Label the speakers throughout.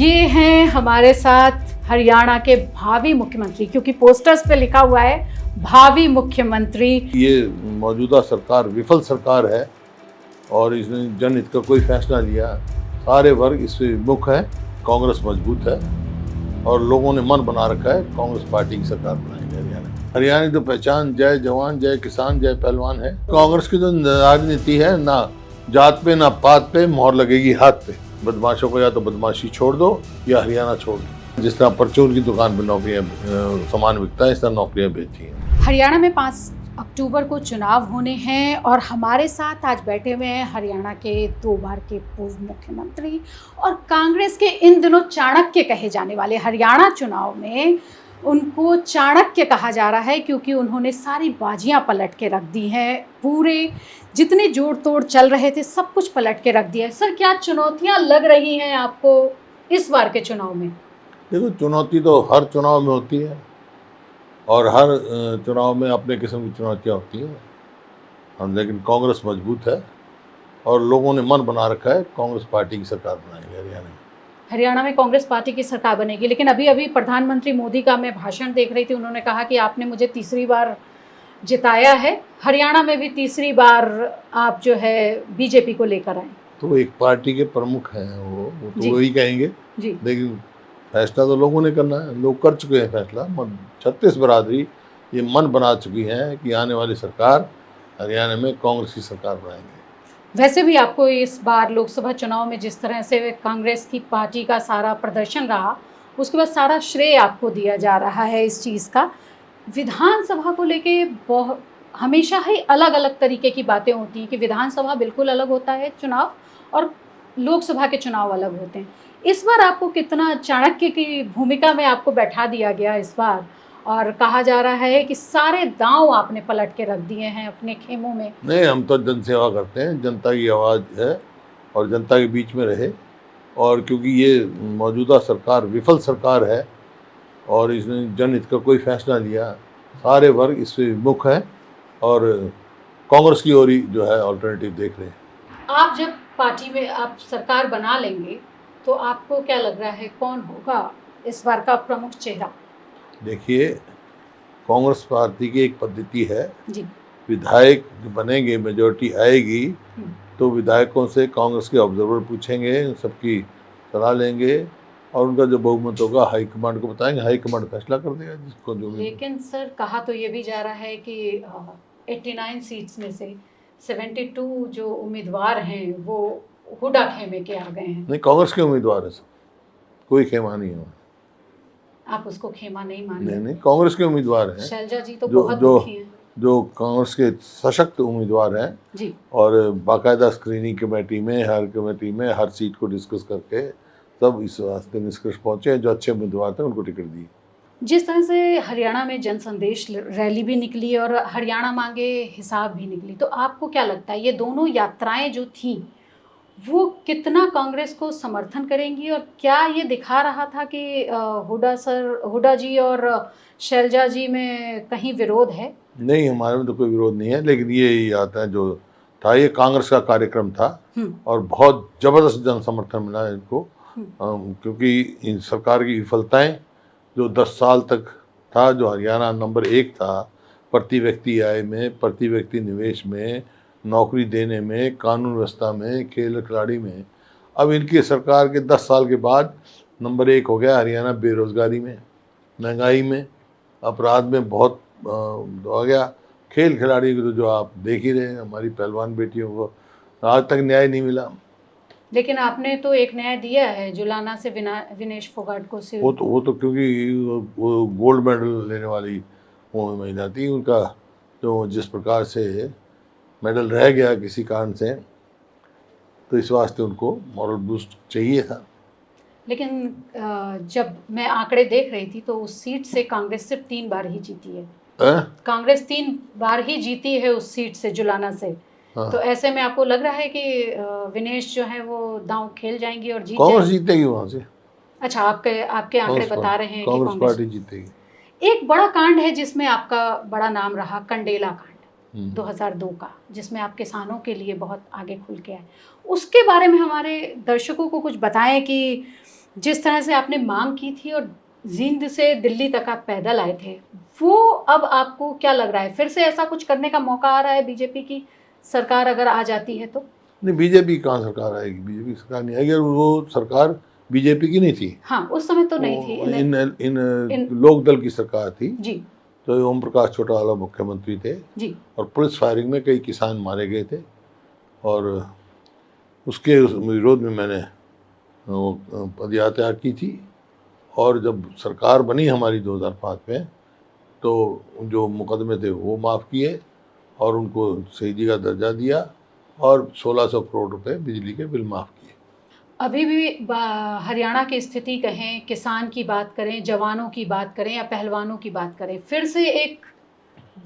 Speaker 1: ये हैं हमारे साथ हरियाणा के भावी मुख्यमंत्री, क्योंकि पोस्टर्स पे लिखा हुआ है भावी मुख्यमंत्री।
Speaker 2: ये मौजूदा सरकार विफल सरकार है और इसने जनहित का कोई फैसला लिया। सारे वर्ग इससे विमुख है। कांग्रेस मजबूत है और लोगों ने मन बना रखा है कांग्रेस पार्टी की सरकार बनाएंगे हरियाणा। हरियाणा की तो पहचान जय जवान, जय किसान, जय पहलवान है। कांग्रेस की तो राजनीति है, ना जात पे ना पात पे मोहर लगेगी हाथ पे। बदमाशों को या तो बदमाशी छोड़ दो या हरियाणा छोड़ दो। जिस तरह परचून की दुकान पर नौकरियां सामान बिकता है, इस तरह नौकरियां बेची हैं।
Speaker 1: हरियाणा में 5 अक्टूबर को चुनाव होने हैं और हमारे साथ आज बैठे हुए हैं हरियाणा के 2 बार के पूर्व मुख्यमंत्री और कांग्रेस के इन दिनों चाणक्य कहे जाने वाले। हरियाणा चुनाव में उनको चाणक्य कहा जा रहा है क्योंकि उन्होंने सारी बाजियां पलट के रख दी हैं। पूरे जितने जोड़ तोड़ चल रहे थे सब कुछ पलट के रख दिया है। सर, क्या चुनौतियां लग रही हैं आपको इस बार के चुनाव में?
Speaker 2: देखो, चुनौती तो हर चुनाव में होती है और हर चुनाव में अपने किस्म की चुनौतियाँ होती हैं। लेकिन कांग्रेस मजबूत है और लोगों ने मन बना रखा है कांग्रेस पार्टी की सरकार बनाएंगे हरियाणा में।
Speaker 1: हरियाणा में कांग्रेस पार्टी की सरकार बनेगी, लेकिन अभी प्रधानमंत्री मोदी का मैं भाषण देख रही थी। उन्होंने कहा कि आपने मुझे तीसरी बार जिताया है, हरियाणा में भी तीसरी बार आप जो है बीजेपी को लेकर आए।
Speaker 2: तो एक पार्टी के प्रमुख हैं वो तो वही कहेंगे
Speaker 1: जी।
Speaker 2: लेकिन फैसला तो लोगों ने करना है। लोग कर चुके हैं फैसला। 36 बरादरी ये मन बना चुकी है कि आने वाली सरकार हरियाणा में कांग्रेस की सरकार बनाएंगे।
Speaker 1: वैसे भी आपको इस बार लोकसभा चुनाव में जिस तरह से कांग्रेस की पार्टी का सारा प्रदर्शन रहा, उसके बाद सारा श्रेय आपको दिया जा रहा है इस चीज़ का। विधानसभा को लेके बहुत हमेशा ही अलग अलग तरीके की बातें होती हैं कि विधानसभा बिल्कुल अलग होता है चुनाव और लोकसभा के चुनाव अलग होते हैं। इस बार आपको कितना चाणक्य की भूमिका में आपको बैठा दिया गया इस बार, और कहा जा रहा है कि सारे दांव आपने पलट के रख दिए हैं अपने खेमों में।
Speaker 2: नहीं, हम तो जनसेवा करते हैं। जनता की आवाज़ है और जनता के बीच में रहे। और क्योंकि ये मौजूदा सरकार विफल सरकार है और इसने जनहित का कोई फैसला लिया, सारे वर्ग इससे विमुख है और कांग्रेस की ओर ही जो है अल्टरनेटिव देख रहे हैं।
Speaker 1: आप जब पार्टी में आप सरकार बना लेंगे तो आपको क्या लग रहा है कौन होगा इस बार का प्रमुख चेहरा?
Speaker 2: देखिए, कांग्रेस पार्टी की एक पद्धति है
Speaker 1: जी।
Speaker 2: विधायक जो बनेंगे, मेजोरिटी आएगी तो विधायकों से कांग्रेस के ऑब्जर्वर पूछेंगे, सबकी सलाह लेंगे और उनका जो बहुमत होगा हाईकमांड को बताएंगे। हाईकमांड फैसला कर देगा जिसको जो भी।
Speaker 1: लेकिन सर, कहा तो ये भी जा रहा है कि 89 सीट्स में से 72 जो उम्मीदवार हैं वो हुडा खेमे के आ गए हैं।
Speaker 2: नहीं, कांग्रेस के उम्मीदवार है सब, कोई खेमा नहीं है।
Speaker 1: आप उसको खेमा नहीं मान रहे?
Speaker 2: नहीं, कांग्रेस के उम्मीदवार हैं।
Speaker 1: शैलजा जी तो बहुत दुखी हैं।
Speaker 2: जो कांग्रेस के सशक्त उम्मीदवार हैं
Speaker 1: जी।
Speaker 2: और बाकायदा स्क्रीनिंग कमेटी में, हर सीट को डिस्कस करके सब इस वास्ते निष्कर्ष पहुंचे जो अच्छे उम्मीदवार थे उनको टिकट दी।
Speaker 1: जिस तरह से हरियाणा में जन संदेश रैली भी निकली और हरियाणा मांगे हिसाब भी निकली, तो आपको क्या लगता है ये दोनों यात्राएं जो थी वो कितना कांग्रेस को समर्थन करेंगी? और क्या ये दिखा रहा था कि हुडा जी और शैलजा जी में कहीं विरोध है?
Speaker 2: नहीं, हमारे में तो कोई विरोध नहीं है, लेकिन ये आता है जो था, ये कांग्रेस का कार्यक्रम था और बहुत जबरदस्त जन समर्थन मिला है इनको। क्योंकि इन सरकार की विफलताएं जो 10 साल तक था, जो हरियाणा नंबर 1 था प्रति व्यक्ति आय में, प्रति व्यक्ति निवेश में, नौकरी देने में, कानून व्यवस्था में, खेल खिलाड़ी में, अब इनकी सरकार के 10 साल के बाद नंबर 1 हो गया हरियाणा। बेरोजगारी में, महंगाई में, अपराध में बहुत हो गया। खेल खिलाड़ी को तो जो आप देख ही रहे हैं, हमारी पहलवान बेटियों को आज तक न्याय नहीं मिला।
Speaker 1: लेकिन आपने तो एक न्याय दिया है जुलाना से विनेश फोगाट को।
Speaker 2: वो तो क्योंकि वो गोल्ड मेडल लेने वाली वो महिला थी, उनका जो जिस प्रकार से मेडल रह गया किसी कारण से, तो इस वास्ते उनको मॉरल बूस्ट चाहिए था।
Speaker 1: लेकिन जब मैं आंकड़े देख रही थी तो उस सीट से कांग्रेस सिर्फ 3 बार ही जीती है। कांग्रेस 3 बार ही जीती है उस सीट से, जुलाना से। तो ऐसे में आपको लग रहा है कि विनेश जो है वो दांव खेल जाएंगी और
Speaker 2: कांग्रेस जीतेगी वहां से?
Speaker 1: अच्छा, आपके आंकड़े बता रहे हैं कि
Speaker 2: कांग्रेस पार्टी जीतेगी।
Speaker 1: एक बड़ा कांड है जिसमें आपका बड़ा नाम रहा, कंडेला कांड 2002 का, जिसमें आप किसानों के लिए बहुत आगे खुल के आए। उसके बारे में हमारे दर्शकों को कुछ बताएं कि जिस तरह से आपने मांग की थी और जींद से दिल्ली तक आप पैदल आए थे, वो अब आपको क्या लग रहा है, फिर से ऐसा कुछ करने का मौका आ रहा है बीजेपी की सरकार अगर आ जाती है तो?
Speaker 2: नहीं, बीजेपी कहाँ सरकार आएगी, बीजेपी सरकार नहीं आएगी, और वो सरकार बीजेपी की नहीं थी,
Speaker 1: हाँ, उस समय तो नहीं थी।
Speaker 2: वो इन इन
Speaker 1: इन
Speaker 2: लोक दल की सरकार थी।
Speaker 1: जी
Speaker 2: तो ओम प्रकाश चौटाला मुख्यमंत्री थे,
Speaker 1: जी।
Speaker 2: और पुलिस फायरिंग में कई किसान मारे गए थे, और उसके विरोध में मैंने वो पदयात्रा की थी। और जब सरकार बनी हमारी 2005 में, तो जो मुकदमे थे वो माफ़ किए और उनको शहीदी का दर्जा दिया, और 1600 करोड़ रुपए बिजली के बिल माफ़ किए।
Speaker 1: अभी भी हरियाणा की स्थिति कहें, किसान की बात करें, जवानों की बात करें या पहलवानों की बात करें, फिर से एक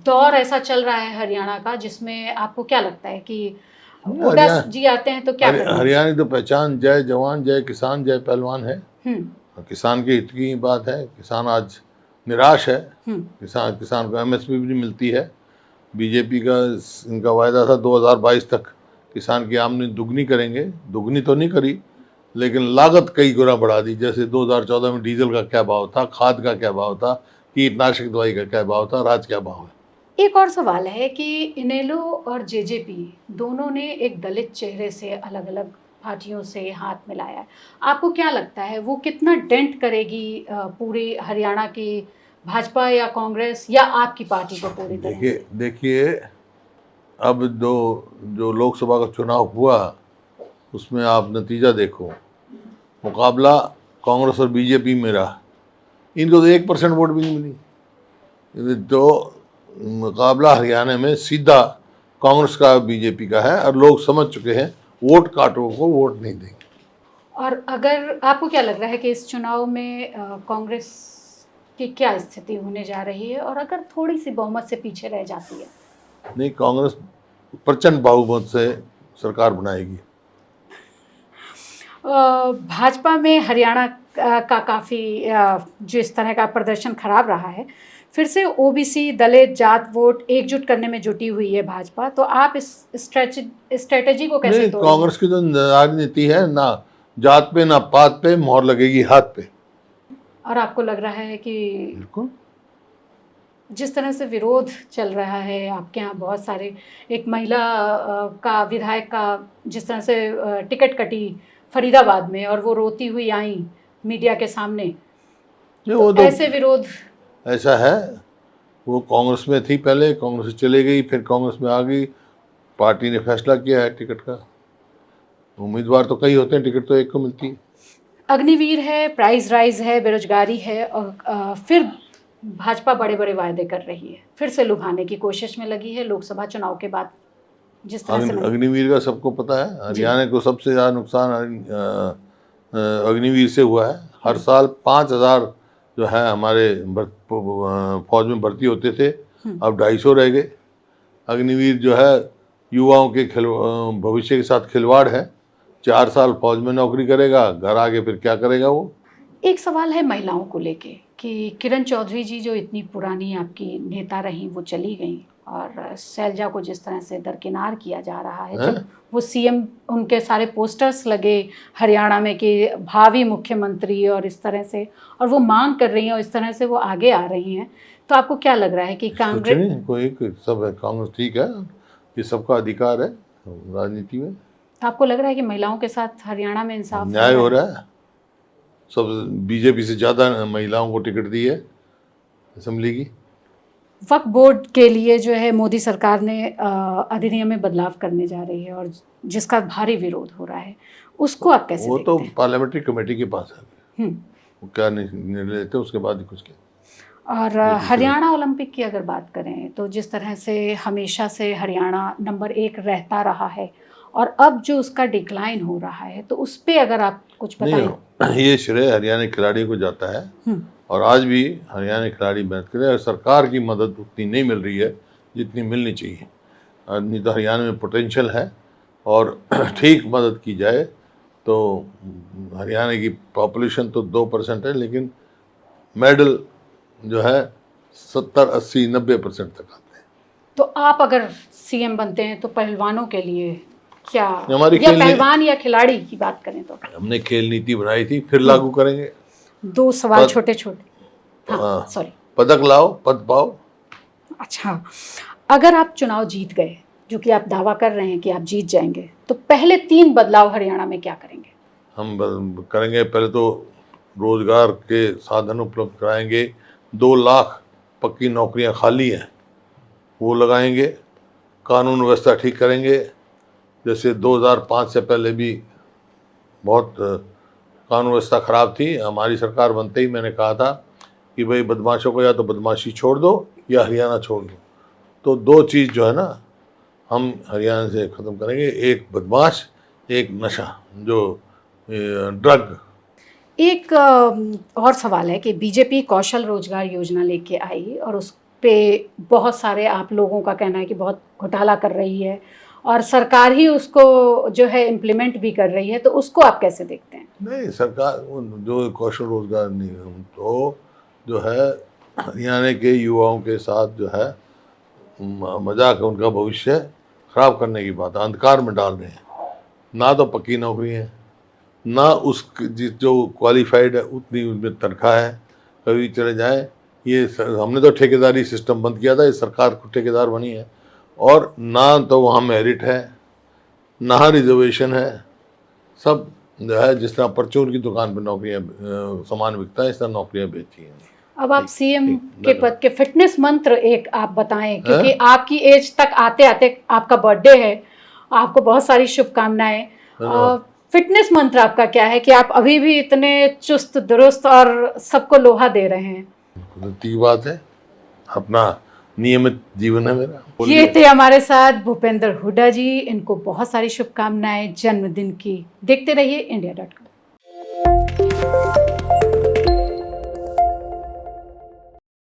Speaker 1: दौर ऐसा चल रहा है हरियाणा का जिसमें आपको क्या लगता है कि हुड्डा
Speaker 2: हरियाणा
Speaker 1: जी आते हैं तो क्या करेंगे?
Speaker 2: हरियाणा की तो पहचान जय जवान जय किसान जय पहलवान है।
Speaker 1: हम्म
Speaker 2: किसान के हित की बात है। किसान आज निराश है।
Speaker 1: हम्म
Speaker 2: किसान को एमएसपी भी नहीं मिलती है। बीजेपी का इनका वायदा था 2022 तक किसान की आमदनी दुगनी करेंगे, दुगनी तो नहीं करी, लेकिन लागत कई गुना बढ़ा दी। जैसे 2014 में डीजल का क्या भाव था, खाद का क्या भाव था, कीटनाशक दवाई का क्या भाव था, और आज क्या भाव है।
Speaker 1: एक और सवाल है कि इनेलो और जेजेपी दोनों ने एक दलित चेहरे से अलग अलग पार्टियों से हाथ मिलाया है। आपको क्या लगता है वो कितना डेंट करेगी पूरे हरियाणा की भाजपा या कांग्रेस या आपकी पार्टी को पूरी तरह
Speaker 2: देखिए
Speaker 1: से?
Speaker 2: देखिए अब जो लोकसभा का चुनाव हुआ, उसमें आप नतीजा देखो। मुकाबला कांग्रेस और बीजेपी में रहा। इनको तो 1% वोट भी नहीं मिली। तो मुकाबला हरियाणा में सीधा कांग्रेस का बीजेपी का है, और लोग समझ चुके हैं वोट काटों को वोट नहीं देंगे।
Speaker 1: और अगर आपको क्या लग रहा है कि इस चुनाव में कांग्रेस की क्या स्थिति होने जा रही है और अगर थोड़ी सी बहुमत से पीछे रह जाती है?
Speaker 2: नहीं, कांग्रेस प्रचंड बहुमत से सरकार बनाएगी।
Speaker 1: भाजपा में हरियाणा का काफ़ी जो इस तरह का प्रदर्शन खराब रहा है, फिर से ओबीसी दलित जात वोट एकजुट करने में जुटी हुई है भाजपा, तो आप इस स्ट्रेटजी को कैसे
Speaker 2: नहीं,
Speaker 1: तोड़ेंगे?
Speaker 2: कांग्रेस की तो राजनीति है ना, जात पे ना पात पे मोहर लगेगी हाथ पे।
Speaker 1: और आपको लग रहा है कि
Speaker 2: बिल्कुल।
Speaker 1: जिस तरह से विरोध चल रहा है आपके यहाँ बहुत सारे, एक महिला का विधायक का जिस तरह से टिकट कटी फरीदाबाद में और वो रोती हुई आई मीडिया के सामने,
Speaker 2: नहीं,
Speaker 1: तो
Speaker 2: वो तो
Speaker 1: ऐसे विरोध?
Speaker 2: ऐसा है, वो कांग्रेस में थी पहले, कांग्रेस से चले गई, फिर कांग्रेस में आ गई। पार्टी ने फैसला किया है टिकट का। उम्मीदवार तो कई होते हैं, टिकट तो एक को मिलती है।
Speaker 1: अग्निवीर है, प्राइस राइज है, बेरोजगारी है और फिर भाजपा बड़े बड़े वायदे कर रही है, फिर से लुभाने की कोशिश में लगी है लोकसभा चुनाव के बाद जिस तरह से मैंने।
Speaker 2: अग्निवीर का सबको पता है।
Speaker 1: जी
Speaker 2: हरियाणा को सबसे ज़्यादा नुकसान अग्निवीर से हुआ है। हर साल 5,000 जो है हमारे फौज में भर्ती होते थे, अब 250 रह गए। अग्निवीर जो है युवाओं के भविष्य के साथ खिलवाड़ है। 4 साल फौज में नौकरी करेगा, घर आके फिर क्या करेगा वो।
Speaker 1: एक सवाल है महिलाओं को लेके कि किरण चौधरी जी जो इतनी पुरानी आपकी नेता रही वो चली गई और शैलजा को जिस तरह से दरकिनार किया जा रहा है, जब वो सीएम उनके सारे पोस्टर्स लगे हरियाणा में कि भावी मुख्यमंत्री और इस तरह से, और वो मांग कर रही हैं और इस तरह से वो आगे आ रही हैं, तो आपको क्या लग रहा है कि
Speaker 2: कुछ
Speaker 1: कांग्रेस?
Speaker 2: नहीं, कोई सब है, कांग्रेस ठीक है, ये सबका अधिकार है राजनीति में।
Speaker 1: आपको लग रहा है कि महिलाओं के साथ हरियाणा में इंसाफ
Speaker 2: न्याय हो रहा है। सब बीजेपी से ज़्यादा महिलाओं को टिकट दी है असेंबली की।
Speaker 1: वक्फ बोर्ड के लिए जो है मोदी सरकार ने अधिनियम में बदलाव करने जा रही है और जिसका भारी विरोध हो रहा है, उसको आप कैसे
Speaker 2: वो तो
Speaker 1: देखते हैं?
Speaker 2: पार्लियामेंट्री कमेटी के पास है,
Speaker 1: हम्म।
Speaker 2: वो क्या निर्णय लेते हैं उसके बाद ही कुछ क्या।
Speaker 1: और हरियाणा ओलंपिक की अगर बात करें तो जिस तरह से हमेशा से हरियाणा नंबर 1 रहता रहा है और अब जो उसका डिक्लाइन हो रहा है, तो उस पे अगर आप कुछ बताएं।
Speaker 2: नहीं, ये श्रेय हरियाणा के खिलाड़ियों को जाता है, और आज भी हरियाणा के खिलाड़ी मेहनत कर रहे हैं। सरकार की मदद उतनी नहीं मिल रही है जितनी मिलनी चाहिए। नहीं तो हरियाणा में पोटेंशियल है, और ठीक मदद की जाए तो हरियाणा की पॉपुलेशन तो 2% है, लेकिन मेडल जो है 70, 80, 90% तक आते हैं।
Speaker 1: तो आप अगर सीएम बनते हैं तो पहलवानों के लिए क्या
Speaker 2: हमारी
Speaker 1: या
Speaker 2: खेल
Speaker 1: पहलवान या खिलाड़ी की बात करें तो
Speaker 2: हमने खेल नीति बनाई थी, फिर लागू करेंगे।
Speaker 1: 2 सवाल
Speaker 2: पद-
Speaker 1: छोटे छोटे। हाँ
Speaker 2: हाँ,
Speaker 1: सॉरी।
Speaker 2: पदक लाओ, पद पाओ।
Speaker 1: अच्छा, अगर आप चुनाव जीत गए, जो कि आप दावा कर रहे हैं कि आप जीत जाएंगे, तो पहले 3 बदलाव हरियाणा में क्या करेंगे?
Speaker 2: हम करेंगे, पहले तो रोजगार के साधन उपलब्ध कराएंगे। 2 लाख पक्की नौकरियां खाली हैं, वो लगाएंगे। कानून व्यवस्था ठीक करेंगे। जैसे 2005 से पहले भी बहुत कानून व्यवस्था खराब थी। हमारी सरकार बनते ही मैंने कहा था कि भाई बदमाशों को या तो बदमाशी छोड़ दो या हरियाणा छोड़ दो। तो 2 चीज़ जो है ना, हम हरियाणा से ख़त्म करेंगे, एक बदमाश, एक नशा, जो ड्रग।
Speaker 1: एक और सवाल है कि बीजेपी कौशल रोजगार योजना लेके आई और उस पे बहुत सारे आप लोगों का कहना है कि बहुत घोटाला कर रही है और सरकार ही उसको जो है इम्प्लीमेंट भी कर रही है, तो उसको आप कैसे देखते हैं?
Speaker 2: नहीं, सरकार जो कौशल रोजगार निगम तो जो है हरियाणा के युवाओं के साथ जो है मजाक है, उनका भविष्य खराब करने की बात है, अंधकार में डाल रहे हैं। ना तो पक्की नौकरी है, ना उस जो क्वालिफाइड है उतनी उनमें तनख्वाह है, कभी चले जाए। हमने तो ठेकेदारी सिस्टम बंद किया था, इस सरकार को ठेकेदार बनी है। और ना तो वहाँ मेरिट है, ना रिजर्वेशन है। सब जो है जिस तरह परचून की दुकान पर नौकरियाँ सामान बिकता है, इस तरह नौकरियाँ बेची हैं।
Speaker 1: अब आप सीएम के पद के फिटनेस मंत्र एक आप बताएं, क्योंकि आपकी एज तक आते आते आपका बर्थडे है, आपको बहुत सारी शुभकामनाएं। फिटनेस मंत्र आपका क्या है कि आप अभी भी इतने चुस्त दुरुस्त और सबको लोहा दे रहे हैं?
Speaker 2: की बात है, अपना नियमित जीवन है मेरा।
Speaker 1: ये थे हमारे साथ भूपेंद्र हुड्डा जी, इनको बहुत सारी शुभकामनाएं जन्मदिन की। देखते रहिए India.com।